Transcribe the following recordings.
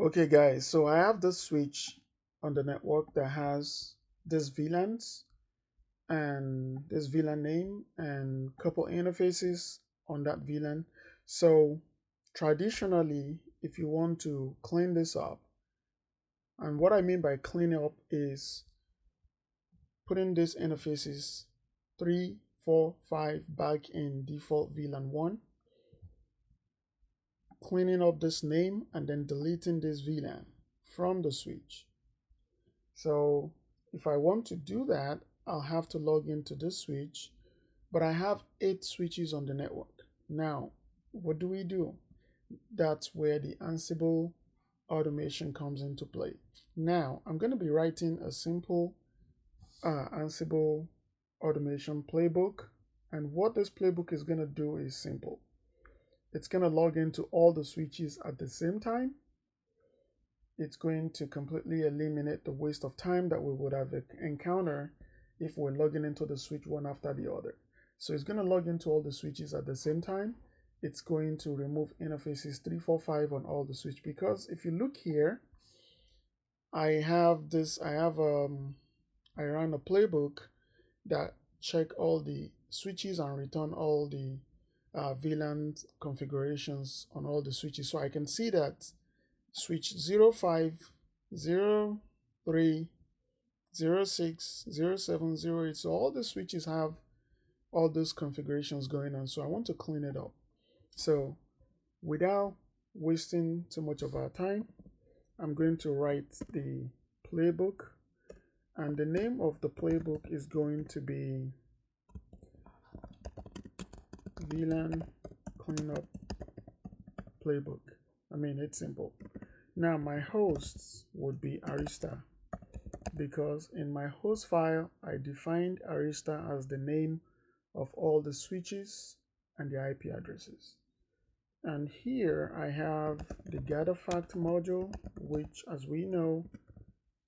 Okay guys, so I have this switch on the network that has this VLANs and this VLAN name and couple interfaces on that VLAN. So traditionally, if you want to clean this up, and what I mean by clean up is putting these interfaces 3, 4, 5 back in default VLAN 1, cleaning up this name and then deleting this VLAN from the switch. So if I want to do that, I'll have to log into this switch, but I have 8 switches on the network. Now, what do we do? That's where the Ansible automation comes into play. Now, I'm going to be writing a simple Ansible automation playbook. And what this playbook is going to do is simple. It's going to log into all the switches at the same time. It's going to completely eliminate the waste of time that we would have encountered if we're logging into the switch one after the other. So it's going to log into all the switches at the same time. It's going to remove interfaces 3, 4, 5 on all the switch, because if you look here, I ran a playbook that check all the switches and return all the VLAN configurations on all the switches. So I can see that switch 05, 03, 06, 07, 08. So all the switches have all those configurations going on. So I want to clean it up. So without wasting too much of our time, I'm going to write the playbook, and the name of the playbook is going to be VLAN cleanup playbook. I mean, it's simple. Now my hosts would be Arista, because in my host file I defined Arista as the name of all the switches and the IP addresses. And here I have the gather fact module, which, as we know,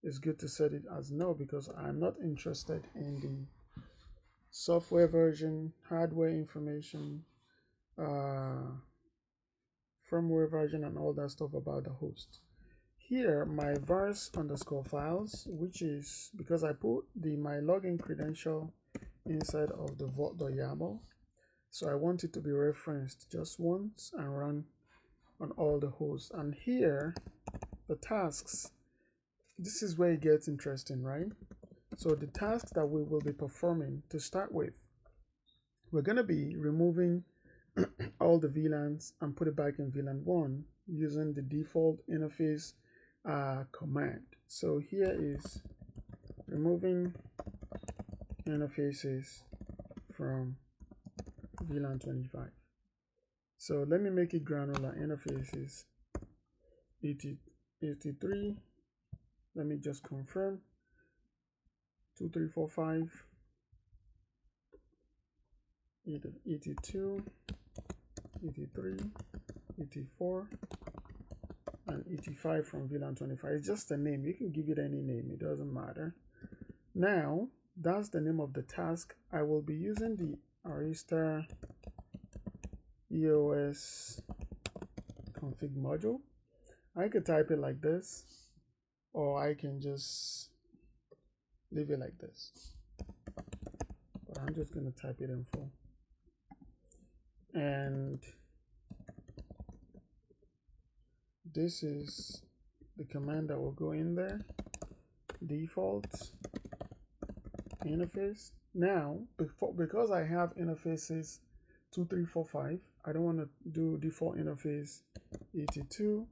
is good to set it as no, because I'm not interested in the software version, hardware information, firmware version, and all that stuff about the host. Here, my vars underscore files, which is because I put my login credential inside of the vault.yaml. So I want it to be referenced just once and run on all the hosts. And here, the tasks, this is where it gets interesting, right? So the tasks that we will be performing to start with, we're going to be removing all the VLANs and put it back in VLAN 1 using the default interface command. So here is removing interfaces from VLAN 25. So let me make it granular. Interfaces 83. Let me just confirm. 2, 3, 4, 5. 82, 83, 84, and 85 from VLAN 25. It's just a name. You can give it any name. It doesn't matter. Now, that's the name of the task. I will be using the Arista EOS config module. I could type it like this, or I can just leave it like this. But I'm just going to type it in full. And this is the command that will go in there. Default interface. Now, because I have interfaces 2, 3, 4, 5, I don't want to do default interface 82,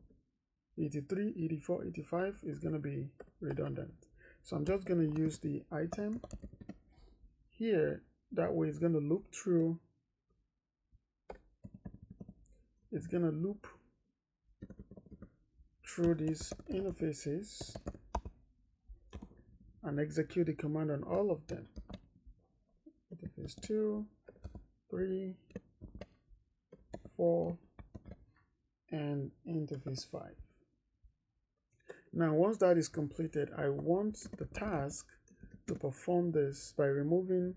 83, 84, 85 is going to be redundant. So I'm just going to use the item here. That way it's going to loop through. It's going to loop through these interfaces and execute the command on all of them. Interface 2, 3, 4, and interface 5. Now, once that is completed, I want the task to perform this by removing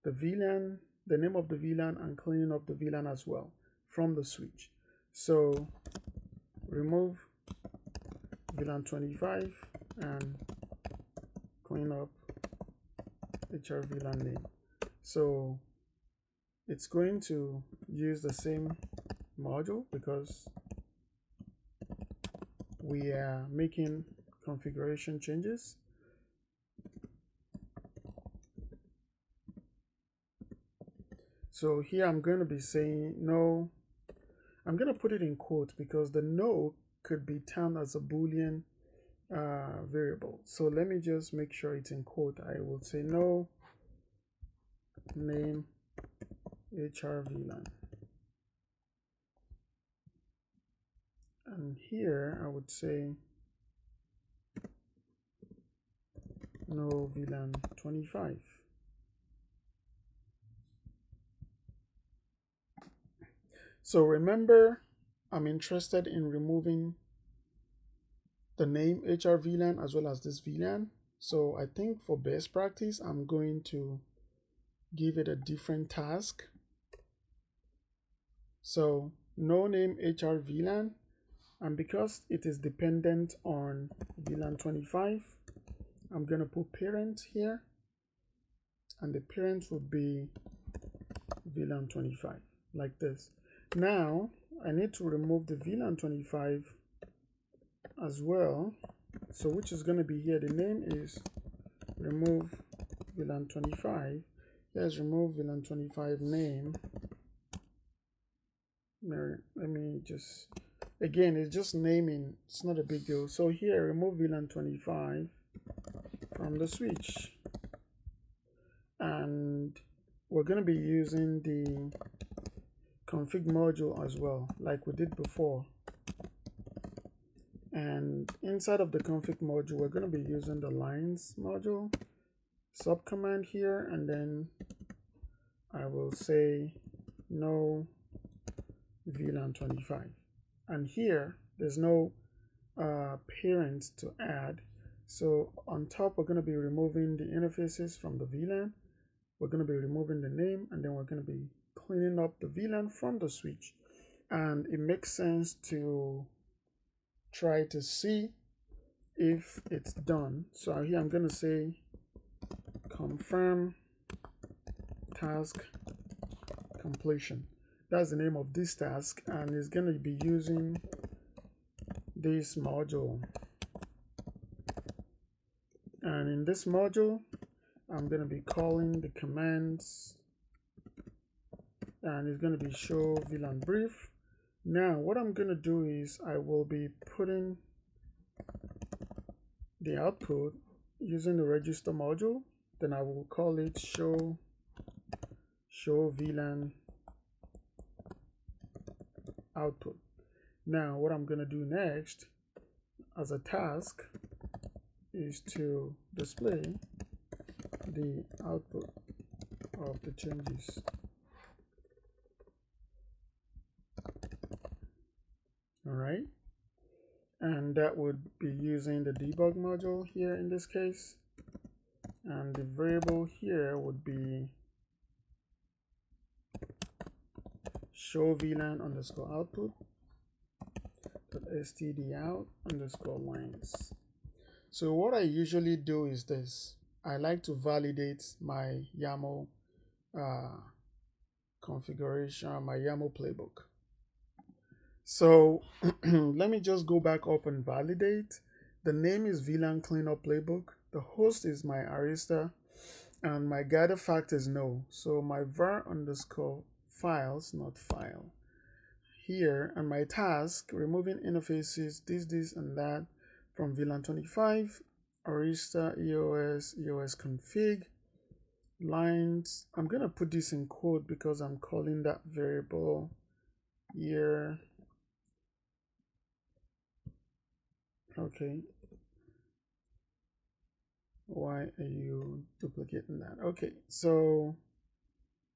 the VLAN, the name of the VLAN, and cleaning up the VLAN as well from the switch. So remove VLAN 25 and clean up HR VLAN name. So it's going to use the same module because we are making configuration changes. So here I'm going to be saying no. I'm going to put it in quotes because the no could be termed as a Boolean variable. So let me just make sure it's in quote. I will say no name HR VLAN. And here I would say no VLAN 25. So remember, I'm interested in removing the name HR VLAN as well as this VLAN. So I think for best practice, I'm going to give it a different task. So no name HR VLAN, and because it is dependent on VLAN 25, I'm going to put parent here, and the parent would be VLAN 25 like this. Now I need to remove the VLAN 25 as well. So which is going to be here. The name is remove VLAN 25. Let's remove VLAN 25 name. Let me just, again, it's just naming. It's not a big deal. So here, remove VLAN 25 from the switch. And we're going to be using the config module as well, like we did before. And inside of the config module, we're going to be using the lines module, subcommand here, and then I will say no VLAN 25. And here, there's no parent to add. So on top, we're going to be removing the interfaces from the VLAN. We're going to be removing the name, and then we're going to be cleaning up the VLAN from the switch. And it makes sense to try to see if it's done. So here I'm going to say confirm task completion. That's the name of this task, and it's going to be using this module. And in this module, I'm going to be calling the commands, and it's going to be show VLAN brief. Now what I'm going to do is I will be putting the output using the register module. Then I will call it show VLAN output. Now what I'm going to do next as a task is to display the output of the changes. All right, and that would be using the debug module here in this case, and the variable here would be show VLAN underscore output stdout underscore lines. So what I usually do is this. I like to validate my YAML configuration, my YAML playbook. So let me just go back up and validate. The name is VLAN cleanup playbook. The host is my Arista, and my gather fact is no. So my var underscore files, not file, here, and my task, removing interfaces, this, and that from VLAN 25, Arista EOS config, lines. I'm going to put this in quote because I'm calling that variable here. Okay. Why are you duplicating that? Okay, so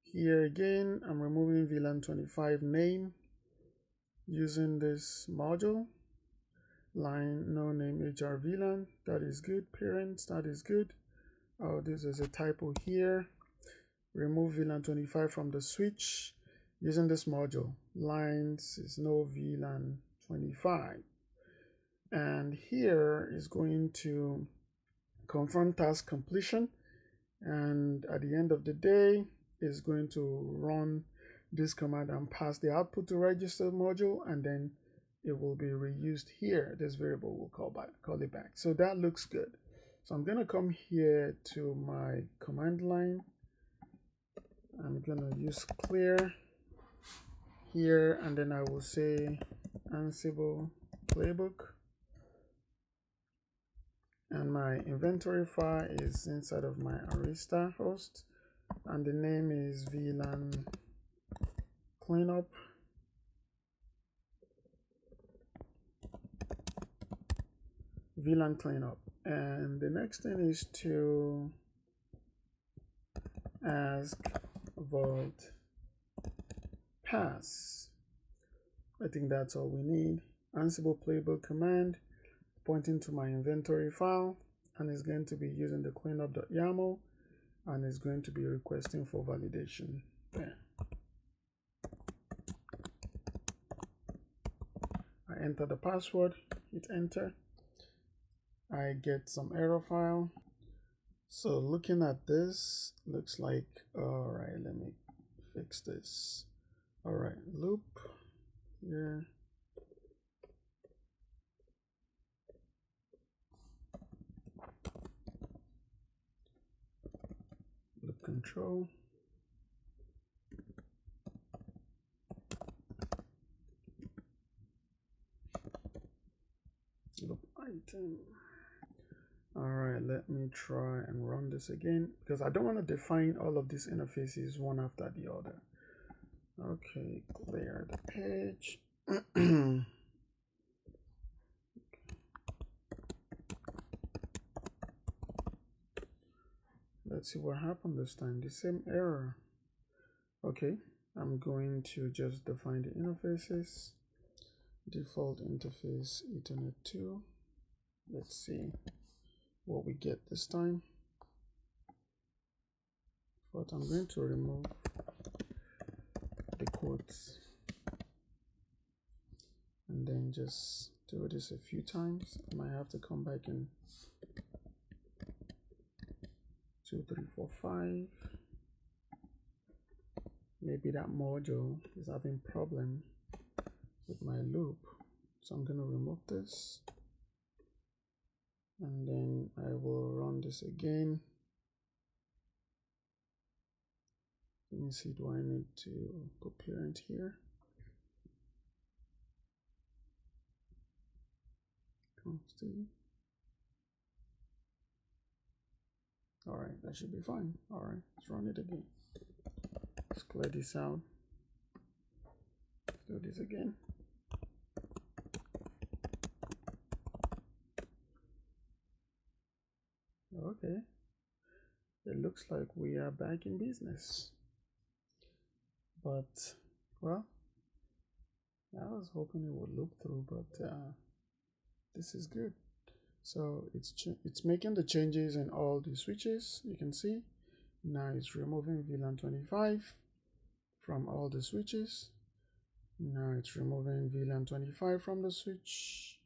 here again, I'm removing VLAN 25 name using this module. Line no name HR VLAN, that is good. Parents, that is good. Oh, this is a typo here. Remove VLAN 25 from the switch using this module. Lines is no VLAN 25. and here is going to confirm task completion, and at the end of the day is going to run this command and pass the output to register module, and then it will be reused here. This variable will call it back. So that looks good. So I'm going to come here to my command line. I'm going to use clear here, and then I will say Ansible Playbook, and my inventory file is inside of my Arista host, and the name is VLAN cleanup. VLAN cleanup. And the next thing is to ask vault pass. I think that's all we need. Ansible Playbook command pointing to my inventory file, and it's going to be using the cleanup.yaml, and it's going to be requesting for validation there. I enter the password, hit enter. I get some error file. So looking at this, looks like, all right, let me fix this. All right, loop here. Loop control. Loop item. All right, let me try and run this again, because I don't want to define all of these interfaces one after the other. Okay, clear the page. Let's see what happened this time. The same error. Okay, I'm going to just define the interfaces. Default interface Ethernet 2. Let's see what we get this time. But I'm going to remove the quotes and then just do this a few times. I might have to come back in 2, 3, 4, 5. Maybe that module is having problem with my loop, so I'm going to remove this, and then I will run this again. Let me see, do I need to put parent here? Const. All right, that should be fine. All right, let's run it again. Let's clear this out. Let's do this again. Okay, it looks like we are back in business. But, well, I was hoping it would loop through, but this is good. So it's making the changes in all the switches. You can see now it's removing VLAN 25 from all the switches. Now it's removing VLAN 25 from the switch,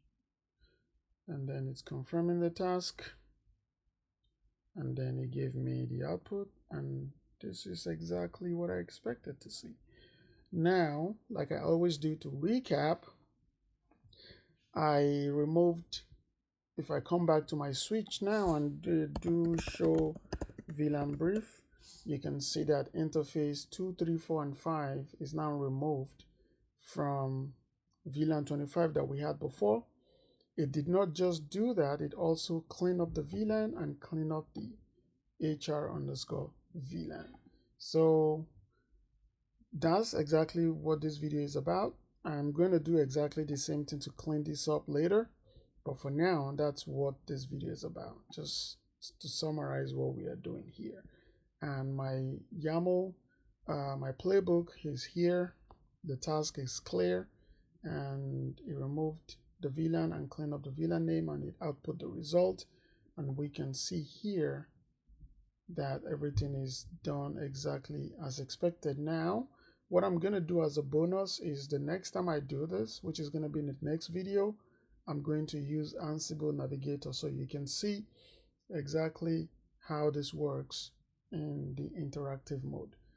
and then it's confirming the task, and then it gave me the output, and this is exactly what I expected to see. Now, like I always do to recap, I removed, if I come back to my switch now and do show VLAN brief, you can see that interface 2, 3, 4, and 5 is now removed from VLAN 25 that we had before. It did not just do that, it also cleaned up the VLAN and cleaned up the HR_VLAN. So that's exactly what this video is about. I'm going to do exactly the same thing to clean this up later, but for now, that's what this video is about, just to summarize what we are doing here. And my YAML, my playbook is here. The task is clear, and it removed the VLAN and cleaned up the VLAN name, and it output the result. And we can see here that everything is done exactly as expected. Now, what I'm going to do as a bonus is the next time I do this, which is going to be in the next video, I'm going to use Ansible Navigator so you can see exactly how this works in the interactive mode.